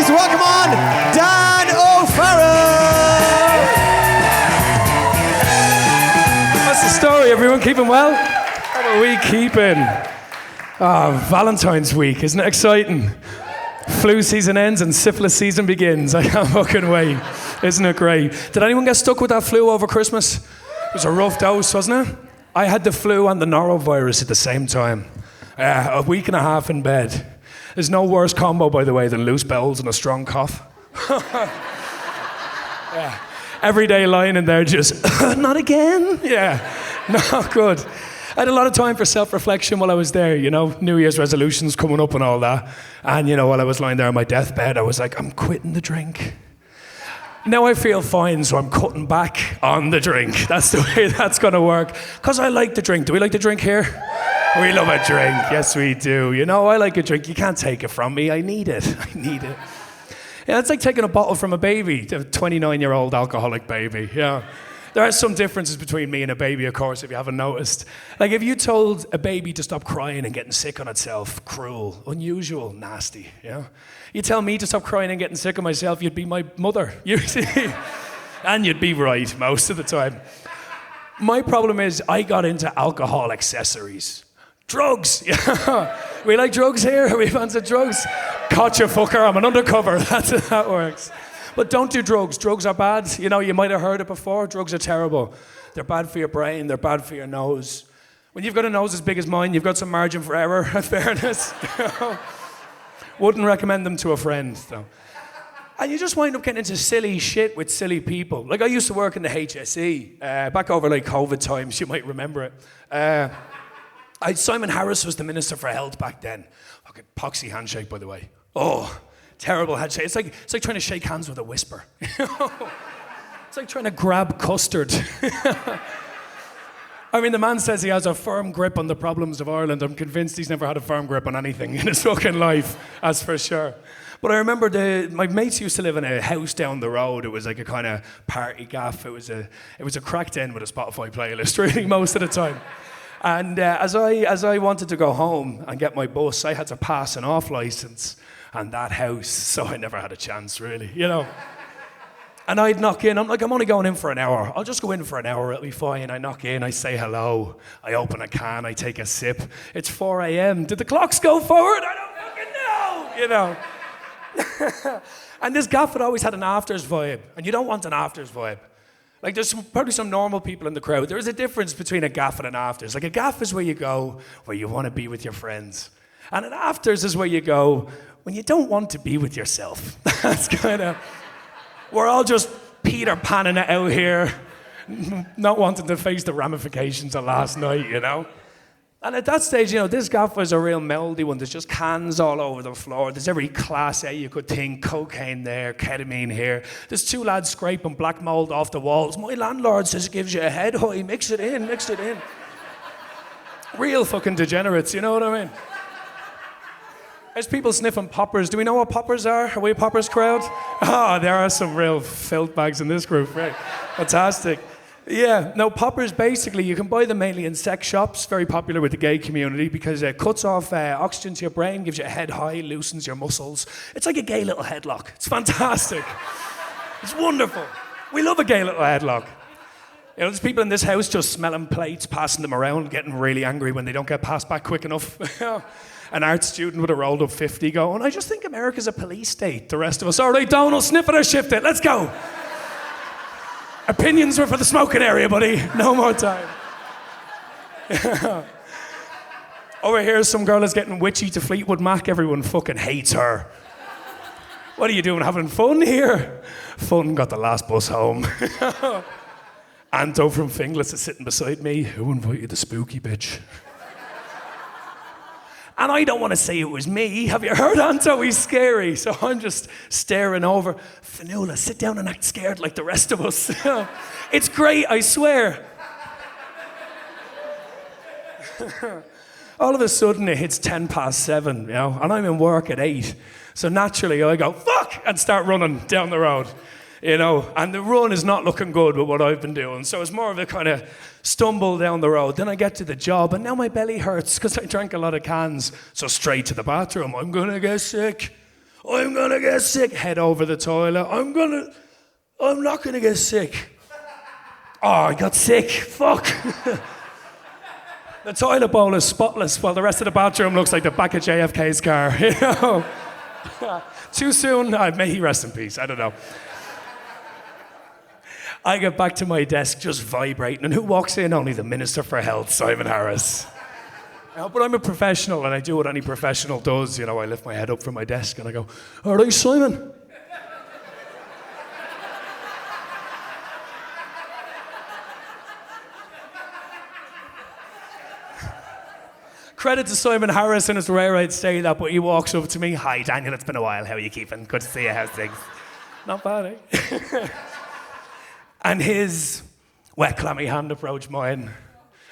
please welcome on Dan O'Farrell. What's the story, everyone? Keeping well? How are we keeping? Valentine's week, isn't it exciting? Flu season ends and syphilis season begins. I can't fucking wait. Isn't it great? Did anyone get stuck with that flu over Christmas? It was a rough dose, wasn't it? I had the flu and the norovirus at the same time. A week and a half in bed. There's no worse combo, by the way, than loose bowels and a strong cough. Yeah. Every day lying in there just, not again? Yeah, not good. I had a lot of time for self-reflection while I was there, you know, New Year's resolutions coming up and all that. And, you know, while I was lying there on my deathbed, I was like, I'm quitting the drink. Now I feel fine, so I'm cutting back on the drink. That's the way that's going to work. Because I like the drink. Do we like the drink here? We love a drink. Yes, we do. You know, I like a drink. You can't take it from me. I need it. I need it. Yeah, it's like taking a bottle from a baby, a 29-year-old alcoholic baby. Yeah. There are some differences between me and a baby, of course, if you haven't noticed. Like, if you told a baby to stop crying and getting sick on itself, cruel, unusual, nasty, you know? You tell me to stop crying and getting sick on myself, you'd be my mother, you see? And you'd be right most of the time. My problem is I got into alcohol accessories. Drugs, yeah. We like drugs here? Are we fans of drugs? Caught you, fucker, I'm an undercover. That's how that works. But don't do drugs. Drugs are bad. You know, you might have heard it before. Drugs are terrible. They're bad for your brain. They're bad for your nose. When you've got a nose as big as mine, you've got some margin for error, in fairness. Wouldn't recommend them to a friend, though. And you just wind up getting into silly shit with silly people. Like, I used to work in the HSE, back over, like, COVID times. You might remember it. Simon Harris was the Minister for Health back then. Okay, poxy handshake, by the way. Oh, terrible handshake. It's like trying to shake hands with a whisper. It's like trying to grab custard. I mean, the man says he has a firm grip on the problems of Ireland. I'm convinced he's never had a firm grip on anything in his fucking life, that's for sure. But I remember my mates used to live in a house down the road. It was like a kind of party gaff. It was a cracked in with a Spotify playlist, really, most of the time. And as I wanted to go home and get my bus, I had to pass an off license and that house, so I never had a chance, really, you know. And I'd knock in, I'm like, I'm only going in for an hour. I'll just go in for an hour, it'll be fine. I knock in, I say hello, I open a can, I take a sip. It's 4 a.m. Did the clocks go forward? I don't fucking know, you know. And this gaff had always had an afters vibe, and you don't want an afters vibe. Like, there's probably some normal people in the crowd. There is a difference between a gaff and an afters. Like, a gaff is where you go where you want to be with your friends. And an afters is where you go when you don't want to be with yourself. That's kind of... We're all just Peter Panning it out here, not wanting to face the ramifications of last night, you know? And at that stage, you know, this gaff was a real melody one. There's just cans all over the floor. There's every class A you could think. Cocaine there, ketamine here. There's two lads scraping black mold off the walls. My landlord says it gives you a head high. Mix it in, mix it in. Real fucking degenerates, you know what I mean? There's people sniffing poppers. Do we know what poppers are? Are we a poppers crowd? Oh, there are some real filth bags in this group, right? Fantastic. Yeah, no, poppers, basically, you can buy them mainly in sex shops, very popular with the gay community because it cuts off oxygen to your brain, gives you a head high, loosens your muscles. It's like a gay little headlock. It's fantastic. It's wonderful. We love a gay little headlock. You know, there's people in this house just smelling plates, passing them around, getting really angry when they don't get passed back quick enough. An art student with a rolled up 50 going, I just think America's a police state. The rest of us, all right, Donald, sniff it or shift it, let's go. Opinions were for the smoking area, buddy. No more time. Over here, some girl is getting witchy to Fleetwood Mac. Everyone fucking hates her. What are you doing, having fun here? Fun got the last bus home. Anto from Finglas is sitting beside me. Who invited the spooky bitch? And I don't want to say it was me. Have you heard Anto? He's scary. So I'm just staring over. Fionnuala, sit down and act scared like the rest of us. It's great, I swear. All of a sudden it hits 7:10, you know, and I'm in work at 8. So naturally I go, fuck, and start running down the road. You know, and the run is not looking good with what I've been doing. So it's more of a kind of stumble down the road. Then I get to the job, and now my belly hurts because I drank a lot of cans. So straight to the bathroom. I'm going to get sick. I'm gonna get sick. Head over the toilet. I'm not gonna get sick. Oh, I got sick. Fuck. The toilet bowl is spotless while the rest of the bathroom looks like the back of JFK's car, you know? Too soon? May he rest in peace, I don't know. I get back to my desk just vibrating, and who walks in? Only the Minister for Health, Simon Harris. But I'm a professional, and I do what any professional does. You know, I lift my head up from my desk, and I go, all right, Simon. Credit to Simon Harris, and it's rare I'd say that, but he walks up to me. Hi, Daniel, it's been a while. How are you keeping? Good to see you. How's things? Not bad, eh? And his wet, clammy hand approached mine,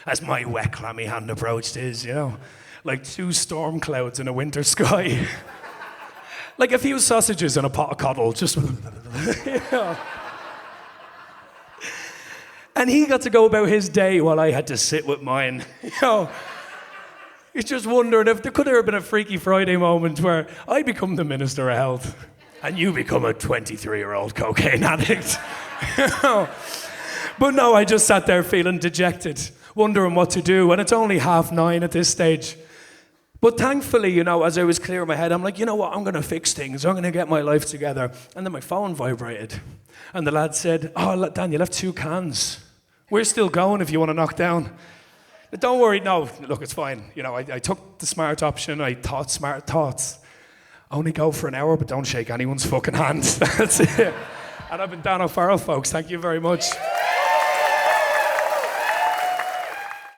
as my wet, clammy hand approached his, you know, like two storm clouds in a winter sky. Like a few sausages and a pot of coddle, just, you know. And he got to go about his day while I had to sit with mine, you know. He's just wondering if there could have been a Freaky Friday moment where I become the Minister of Health and you become a 23-year-old cocaine addict. But no, I just sat there feeling dejected, wondering what to do, and it's only 9:30 at this stage. But thankfully, you know, as I was clearing my head, I'm like, you know what, I'm going to fix things. I'm going to get my life together. And then my phone vibrated. And the lad said, oh, Dan, you left 2 cans. We're still going if you want to knock down. Don't worry, no, look, it's fine. You know, I took the smart option. I thought smart thoughts. Only go for an hour, but don't shake anyone's fucking hand. That's it. And I've been Dan O'Farrell, folks. Thank you very much.